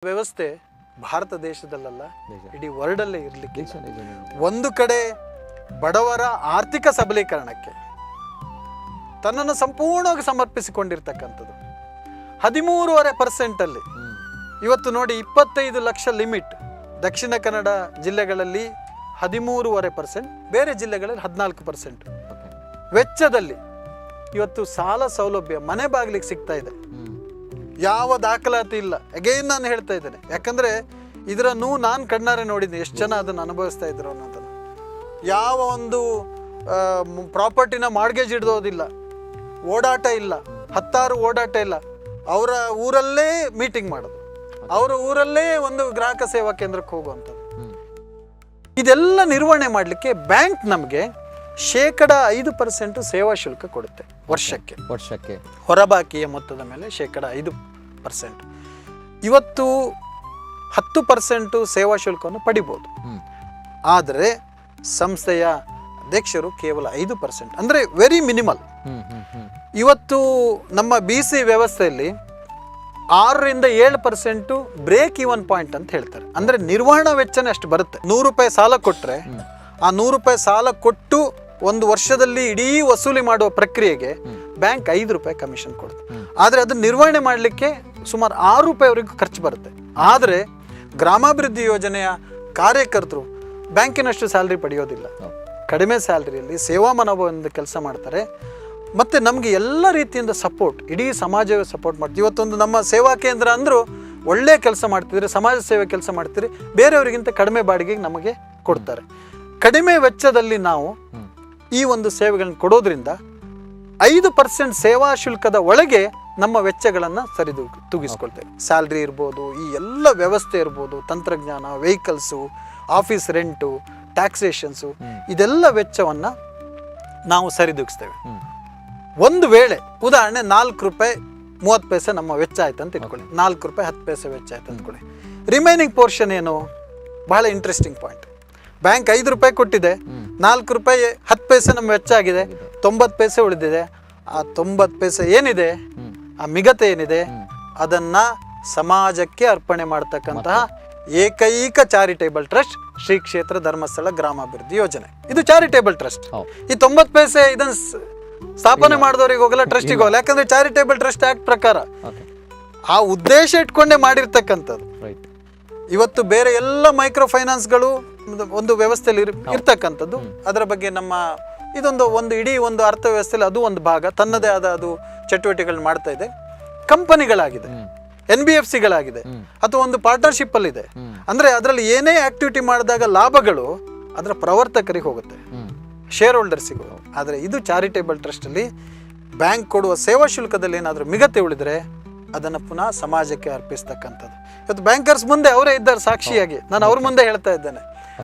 ವ್ಯವಸ್ಥೆ ಭಾರತ ದೇಶದಲ್ಲ, ಇಡೀ ವರ್ಲ್ಡಲ್ಲೇ ಇರಲಿಕ್ಕೆ. ಒಂದು ಕಡೆ ಬಡವರ ಆರ್ಥಿಕ ಸಬಲೀಕರಣಕ್ಕೆ ತನ್ನನ್ನು ಸಂಪೂರ್ಣವಾಗಿ ಸಮರ್ಪಿಸಿಕೊಂಡಿರ್ತಕ್ಕಂಥದ್ದು. 13.5% ಅಲ್ಲಿ ಇವತ್ತು ನೋಡಿ 25 ಲಕ್ಷ ಲಿಮಿಟ್ ದಕ್ಷಿಣ ಕನ್ನಡ ಜಿಲ್ಲೆಗಳಲ್ಲಿ 13.5%, ಬೇರೆ ಜಿಲ್ಲೆಗಳಲ್ಲಿ 14%. ವೆಚ್ಚದಲ್ಲಿ ಇವತ್ತು ಸಾಲ ಸೌಲಭ್ಯ ಮನೆ ಬಾಗಿಲಿಗೆ ಸಿಗ್ತಾ ಇದೆ. ಯಾವ ದಾಖಲಾತಿ ಇಲ್ಲ. ಅಗೇನ್ ನಾನು ಹೇಳ್ತಾ ಇದ್ದೇನೆ, ಯಾಕಂದ್ರೆ ಇದರ ನಾನು ಕಣ್ಣಾರೆ ನೋಡಿದ್ದೀನಿ ಎಷ್ಟು ಜನ ಅದನ್ನು ಅನುಭವಿಸ್ತಾ ಇದ್ರು ಅನ್ನೋದನ್ನು. ಯಾವ ಒಂದು ಪ್ರಾಪರ್ಟಿನ ಮಾರ್ಗೇಜ್ ಹಿಡ್ದೋದಿಲ್ಲ, ಓಡಾಟ ಇಲ್ಲ, 10 ಓಡಾಟ ಇಲ್ಲ. ಅವರ ಊರಲ್ಲೇ ಮೀಟಿಂಗ್ ಮಾಡೋದು, ಅವರ ಊರಲ್ಲೇ ಒಂದು ಗ್ರಾಹಕ ಸೇವಾ ಕೇಂದ್ರಕ್ಕೆ ಹೋಗುವಂಥದ್ದು. ಇದೆಲ್ಲ ನಿರ್ವಹಣೆ ಮಾಡಲಿಕ್ಕೆ ಬ್ಯಾಂಕ್ ನಮಗೆ 5% ಸೇವಾ ಶುಲ್ಕ ಕೊಡುತ್ತೆ ವರ್ಷಕ್ಕೆ ಹೊರಬಾಕಿಯ ಮೊತ್ತದ ಮೇಲೆ 5%. ಇವತ್ತು 10% ಸೇವಾ ಶುಲ್ಕವನ್ನು ಪಡಿಬೋದು, ಆದರೆ ಸಂಸ್ಥೆಯ ಅಧ್ಯಕ್ಷರು ಕೇವಲ 5%, ಅಂದರೆ ವೆರಿ ಮಿನಿಮಲ್. ಇವತ್ತು ನಮ್ಮ BC ವ್ಯವಸ್ಥೆಯಲ್ಲಿ 6-7% ಬ್ರೇಕ್ ಇವನ್ ಪಾಯಿಂಟ್ ಅಂತ ಹೇಳ್ತಾರೆ. ಅಂದರೆ ನಿರ್ವಹಣಾ ವೆಚ್ಚನೇ ಅಷ್ಟು ಬರುತ್ತೆ. 100 ರೂಪಾಯಿ ಸಾಲ ಕೊಟ್ಟರೆ ಆ 100 ರೂಪಾಯಿ ಸಾಲ ಕೊಟ್ಟು ಒಂದು ವರ್ಷದಲ್ಲಿ ಇಡೀ ವಸೂಲಿ ಮಾಡುವ ಪ್ರಕ್ರಿಯೆಗೆ ಬ್ಯಾಂಕ್ 5 ರೂಪಾಯಿ ಕಮಿಷನ್ ಕೊಡುತ್ತೆ. ಆದರೆ ಅದನ್ನು ನಿರ್ವಹಣೆ ಮಾಡಲಿಕ್ಕೆ ಸುಮಾರು 6 ರೂಪಾಯಿವರೆಗೂ ಖರ್ಚು ಬರುತ್ತೆ. ಆದರೆ ಗ್ರಾಮಾಭಿವೃದ್ಧಿ ಯೋಜನೆಯ ಕಾರ್ಯಕರ್ತರು ಬ್ಯಾಂಕಿನಷ್ಟು ಸ್ಯಾಲ್ರಿ ಪಡೆಯೋದಿಲ್ಲ. ಕಡಿಮೆ ಸ್ಯಾಲ್ರಿಯಲ್ಲಿ ಸೇವಾ ಮನೋಭಾವದಿಂದ ಕೆಲಸ ಮಾಡ್ತಾರೆ. ಮತ್ತು ನಮಗೆ ಎಲ್ಲ ರೀತಿಯಿಂದ ಸಪೋರ್ಟ್, ಇಡೀ ಸಮಾಜವೇ ಸಪೋರ್ಟ್ ಮಾಡ್ತೀವಿ. ಇವತ್ತೊಂದು ನಮ್ಮ ಸೇವಾ ಕೇಂದ್ರ ಅಂದರೂ ಒಳ್ಳೆ ಕೆಲಸ ಮಾಡ್ತಿದ್ರೆ, ಸಮಾಜ ಸೇವೆ ಕೆಲಸ ಮಾಡ್ತೀರಿ, ಬೇರೆಯವರಿಗಿಂತ ಕಡಿಮೆ ಬಾಡಿಗೆಗೆ ನಮಗೆ ಕೊಡ್ತಾರೆ. ಕಡಿಮೆ ವೆಚ್ಚದಲ್ಲಿ ನಾವು ಈ ಒಂದು ಸೇವೆಗಳನ್ನು ಕೊಡೋದ್ರಿಂದ 5% ಸೇವಾ ಶುಲ್ಕದ ಒಳಗೆ ನಮ್ಮ ವೆಚ್ಚಗಳನ್ನು ತೂಗಿಸ್ಕೊಳ್ತೇವೆ. ಸ್ಯಾಲ್ರಿ ಇರ್ಬೋದು, ಈ ಎಲ್ಲ ವ್ಯವಸ್ಥೆ ಇರ್ಬೋದು, ತಂತ್ರಜ್ಞಾನ, ವೆಹಿಕಲ್ಸು, ಆಫೀಸ್ ರೆಂಟು, ಟ್ಯಾಕ್ಸೇಷನ್ಸು, ಇದೆಲ್ಲ ವೆಚ್ಚವನ್ನು ನಾವು ಸರಿದೂಗಿಸ್ತೇವೆ. ಒಂದು ವೇಳೆ ಉದಾಹರಣೆ 4 ರೂಪಾಯಿ 30 ಪೈಸೆ ನಮ್ಮ ವೆಚ್ಚ ಆಯ್ತು ಅಂತ ಇಟ್ಕೊಳ್ಳಿ, 4 ರೂಪಾಯಿ 10 ಪೈಸೆ ವೆಚ್ಚ ಆಯ್ತು ಅಂದ್ಕೊಳ್ಳಿ. ರಿಮೈನಿಂಗ್ ಪೋರ್ಷನ್ ಏನು? ಬಹಳ ಇಂಟ್ರೆಸ್ಟಿಂಗ್ ಪಾಯಿಂಟ್. ಬ್ಯಾಂಕ್ 5 ರೂಪಾಯಿ ಕೊಟ್ಟಿದೆ, 4 ರೂಪಾಯಿ 10 ಪೈಸೆ ನಮ್ಮ ವೆಚ್ಚ ಆಗಿದೆ, 90 ಪೈಸೆ ಉಳಿದಿದೆ. ಆ 90 ಪೈಸೆ ಏನಿದೆ, ಆ ಮಿಗತೆ ಏನಿದೆ, ಅದನ್ನ ಸಮಾಜಕ್ಕೆ ಅರ್ಪಣೆ ಮಾಡ್ತಕ್ಕಂತಹ ಏಕೈಕ ಚಾರಿಟೇಬಲ್ ಟ್ರಸ್ಟ್ ಶ್ರೀ ಕ್ಷೇತ್ರ ಧರ್ಮಸ್ಥಳ ಗ್ರಾಮಾಭಿವೃದ್ಧಿ ಯೋಜನೆ. ಇದು ಚಾರಿಟೇಬಲ್ ಟ್ರಸ್ಟ್. ಈ 90 ಪೈಸೆ ಇದನ್ನ ಸ್ಥಾಪನೆ ಮಾಡಿದವರಿಗೆ ಹೋಗಲ್ಲ, ಟ್ರಸ್ಟಿಗೆ ಹೋಗಲ್ಲ. ಯಾಕಂದ್ರೆ ಚಾರಿಟೇಬಲ್ ಟ್ರಸ್ಟ್ ಆಕ್ಟ್ ಪ್ರಕಾರ ಆ ಉದ್ದೇಶ ಇಟ್ಕೊಂಡೇ ಮಾಡಿರ್ತಕ್ಕಂಥದ್ದು. ಇವತ್ತು ಬೇರೆ ಎಲ್ಲ ಮೈಕ್ರೋ ಫೈನಾನ್ಸ್ಗಳು ಒಂದು ವ್ಯವಸ್ಥೆಯಲ್ಲಿ ಇರ್ತಕ್ಕಂಥದ್ದು. ಅದರ ಬಗ್ಗೆ ನಮ್ಮ ಒಂದು ಇಡೀ ಒಂದು ಅರ್ಥವ್ಯವಸ್ಥೆಯಲ್ಲಿ ಅದು ಒಂದು ಭಾಗ, ತನ್ನದೇ ಆದ ಅದು ಚಟುವಟಿಕೆಗಳು ಮಾಡ್ತಾ ಇದೆ. ಕಂಪನಿಗಳಾಗಿದೆ, NBFCಗಳಾಗಿದೆ, ಅಥವಾ ಒಂದು ಪಾರ್ಟ್ನರ್ಶಿಪ್ ಅಲ್ಲಿ ಇದೆ. ಅಂದ್ರೆ ಅದರಲ್ಲಿ ಏನೇ ಆಕ್ಟಿವಿಟಿ ಮಾಡಿದಾಗ ಲಾಭಗಳು ಅದರ ಪ್ರವರ್ತಕರಿಗೆ ಹೋಗುತ್ತೆ, ಶೇರ್ ಹೋಲ್ಡರ್ಸಿಗೂ. ಆದರೆ ಇದು ಚಾರಿಟೇಬಲ್ ಟ್ರಸ್ಟ್ ಅಲ್ಲಿ ಬ್ಯಾಂಕ್ ಕೊಡುವ ಸೇವಾ ಶುಲ್ಕದಲ್ಲಿ ಏನಾದರೂ ಮಿಗತೆ ಉಳಿದ್ರೆ ಅದನ್ನು ಪುನಃ ಸಮಾಜಕ್ಕೆ ಅರ್ಪಿಸ್ತಕ್ಕಂಥದ್ದು. ಇವತ್ತು ಬ್ಯಾಂಕರ್ಸ್ ಮುಂದೆ ಅವರೇ ಇದ್ದಾರೆ ಸಾಕ್ಷಿಯಾಗಿ, ನಾನು ಅವ್ರ ಮುಂದೆ ಹೇಳ್ತಾ ಇದ್ದೇನೆ.